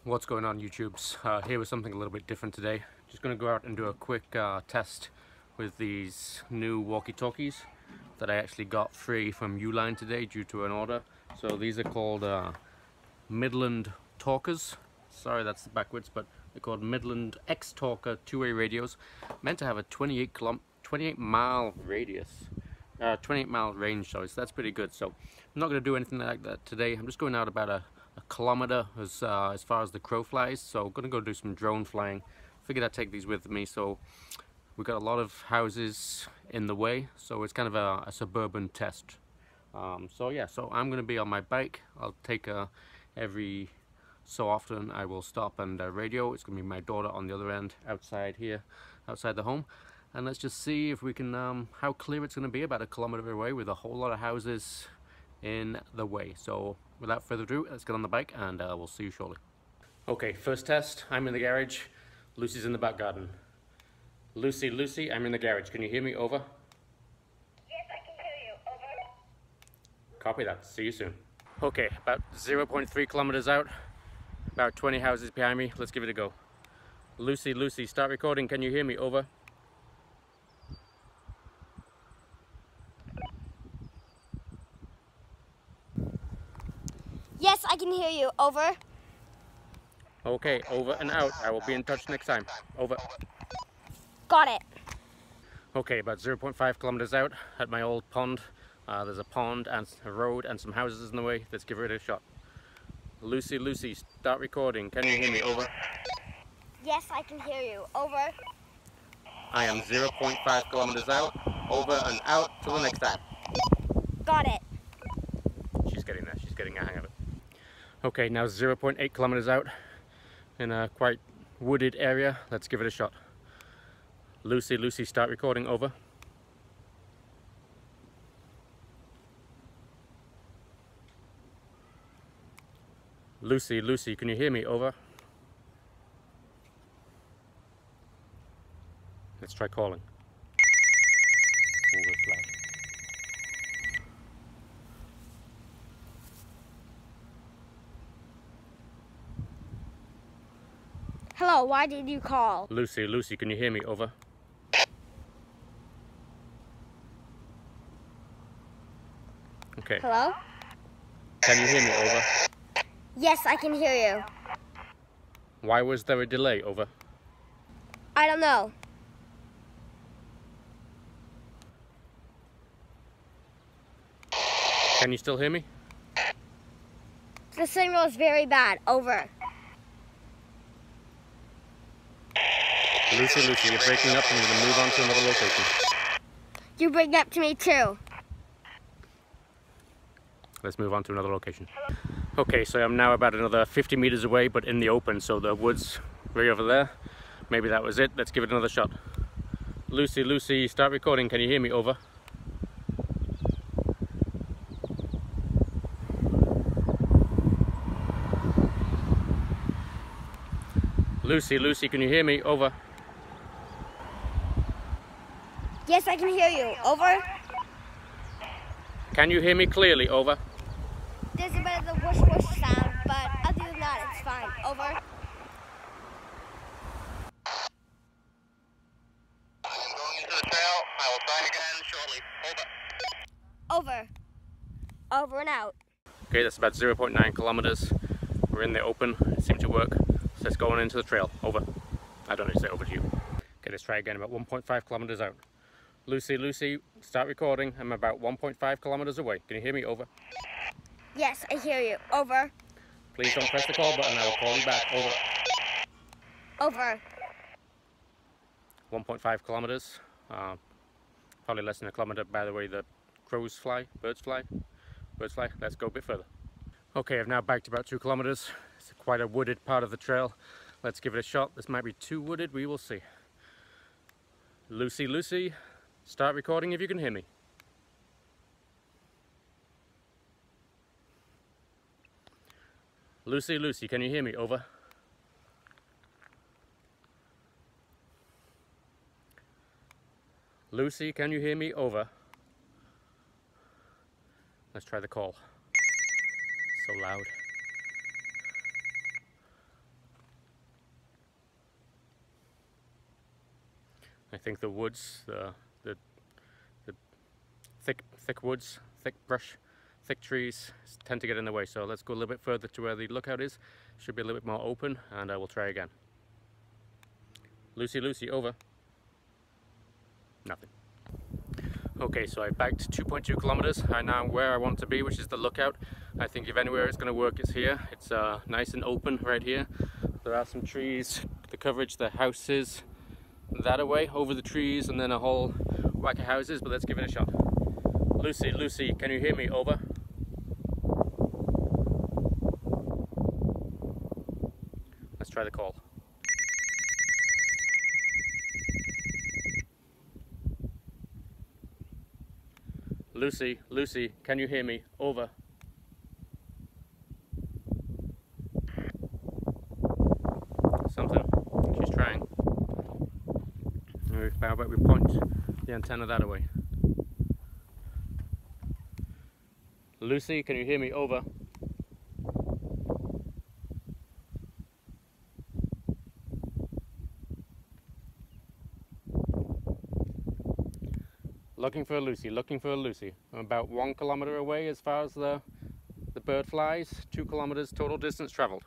What's going on, YouTubes? Here with something a little bit different today. Just going to go out and do a quick test with these new walkie-talkies that I actually got free from Uline today due to an order. So these are called Midland Talkers. Sorry, that's backwards, but they're called Midland X-Talker two-way radios. Meant to have a 28 mile radius. 28 mile range, sorry, so that's pretty good. So I'm not going to do anything like that today. I'm just going out about a kilometer as far as the crow flies. So I'm going to go do some drone flying. Figured I'd take these with me. So we've got a lot of houses in the way, so it's kind of a suburban test. So yeah, so I'm going to be on my bike. I'll take every so often I will stop and radio. It's going to be my daughter on the other end outside here, outside the home. And let's just see if we can, how clear it's going to be about a kilometer away with a whole lot of houses in the way. So without further ado, let's get on the bike and we'll see you shortly. Okay, first test. I'm in the garage. Lucy's in the back garden. Lucy, I'm in the garage. Can you hear me? Over. Yes, I can hear you. Over. Copy that. See you soon. Okay, about 0.3 kilometers out. About 20 houses behind me. Let's give it a go. Lucy, start recording. Can you hear me? Over. Yes, I can hear you. Over. Okay, over and out. I will be in touch next time. Over. Got it. Okay, about 0.5 kilometers out at my old pond. There's a pond and a road and some houses in the way. Let's give it a shot. Lucy, start recording. Can you hear me? Over. Yes, I can hear you. Over. I am 0.5 kilometers out. Over and out till the next time. Got it. She's getting there. She's getting a hang of it. Okay, now 0.8 kilometers out in a quite wooded area. Let's give it a shot. Lucy, start recording. Over. Lucy, can you hear me? Over. Let's try calling. Oh, that's loud. Hello, why did you call? Lucy, can you hear me? Over. Okay. Hello? Can you hear me? Over. Yes, I can hear you. Why was there a delay? Over. I don't know. Can you still hear me? The signal is very bad. Over. Lucy, you're breaking up and we're going to move on to another location. You bring up to me too. Let's move on to another location. Okay, so I'm now about another 50 meters away, but in the open, so the woods way over there. Maybe that was it. Let's give it another shot. Lucy, start recording. Can you hear me? Over. Lucy, can you hear me? Over. Yes, I can hear you. Over. Can you hear me clearly? Over. There's a bit of the whoosh whoosh sound, but other than that, it's fine. Over. I'm going into the trail. I will try again shortly. Over. Over. Over and out. Okay, that's about 0.9 kilometers. We're in the open. It seemed to work. So let's go on into the trail. Over. I don't need to say over to you. Okay, let's try again. About 1.5 kilometers out. Lucy, start recording. I'm about 1.5 kilometers away. Can you hear me? Over. Yes, I hear you. Over. Please don't press the call button. I will call you back. Over. Over. 1.5 kilometers. Probably less than a kilometer by the way the crows fly, birds fly. Let's go a bit further. Okay, I've now biked about 2 kilometers. It's quite a wooded part of the trail. Let's give it a shot. This might be too wooded. We will see. Lucy, start recording if you can hear me. Lucy, can you hear me? Over. Lucy, can you hear me? Over. Let's try the call. So loud. I think the woods, the thick woods, thick brush, thick trees tend to get in the way. So let's go a little bit further to where the lookout is. Should be a little bit more open, and I will try again. Lucy, Lucy, over. Nothing. Okay, so I backed 2.2 kilometers. I now where I want to be, which is the lookout. I think if anywhere it's going to work, it's here. It's nice and open right here. There are some trees, the coverage, the houses that away over the trees, and then a whole whack of houses. But let's give it a shot. Lucy, Lucy, can you hear me? Over. Let's try the call. Lucy, Lucy, can you hear me? Over. Something. She's trying. How about we point the antenna that way? Lucy, can you hear me? Over. Looking for a Lucy, looking for a Lucy. I'm about 1 kilometer away as far as the bird flies. 2 kilometers total distance traveled.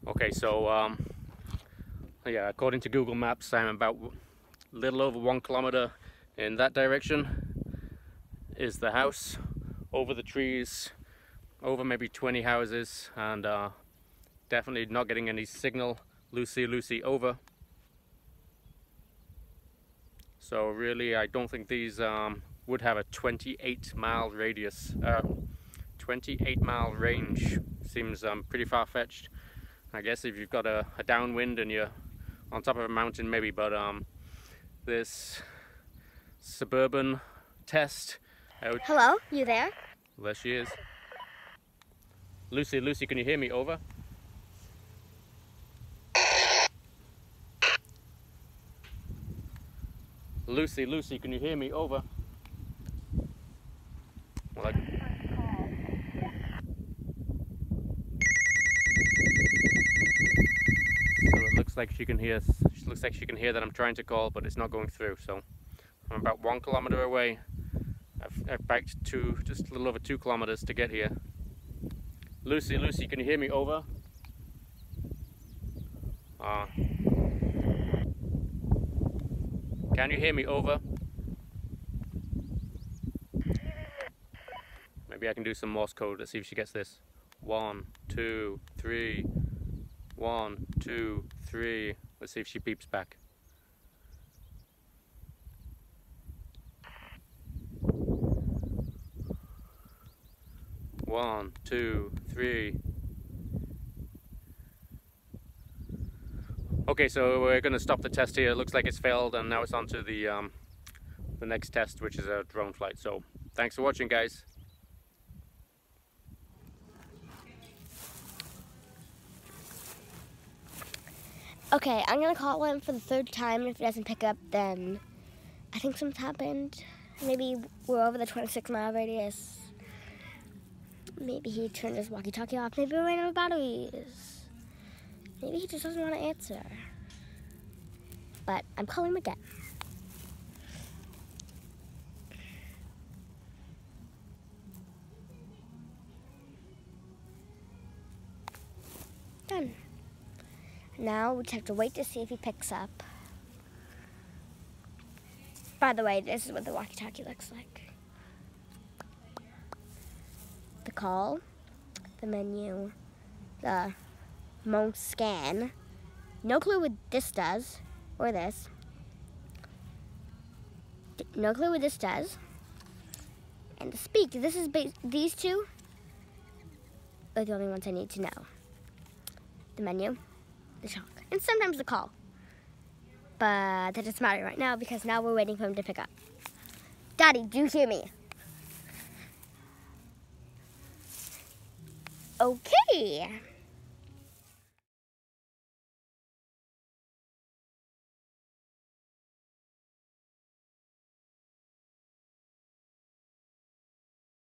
Okay, so yeah, according to Google Maps, I'm about a little over 1 kilometer in that direction is the house, over the trees, over maybe 20 houses, and definitely not getting any signal. Lucy, Lucy, over. So really, I don't think these would have a 28-mile radius. 28-mile range seems pretty far-fetched. I guess if you've got a downwind and you're on top of a mountain, maybe. But this suburban test. Hello, you there? There she is. Lucy, Lucy, can you hear me? Over. Lucy, Lucy, can you hear me? Over. Well, so it looks like she can hear. She looks like she can hear that I'm trying to call, but it's not going through. So I'm about 1 kilometer away. I've backed just a little over 2 kilometers to get here. Lucy, Lucy, can you hear me? Over. Can you hear me? Over. Maybe I can do some Morse code. Let's see if she gets this. 1, 2, 3. 1, 2, 3. Let's see if she beeps back. One, 2, 3. Okay, so we're going to stop the test here. It looks like it's failed, and now it's on to the next test, which is a drone flight. So thanks for watching, guys. Okay, I'm gonna call him for the 3rd time, and if he doesn't pick up, then I think something's happened. Maybe we're over the 26-mile radius. Maybe he turned his walkie-talkie off. Maybe we ran out of batteries. Maybe he just doesn't want to answer. But I'm calling him again. Done. Now we just have to wait to see if he picks up. By the way, this is what the walkie-talkie looks like. The call, the menu, the Monk scan. No clue what this does, or this. No clue what this does. And the speak. This is these two are the only ones I need to know. The menu, the talk, and sometimes the call. But that doesn't matter right now because now we're waiting for him to pick up. Daddy, do you hear me? Okay.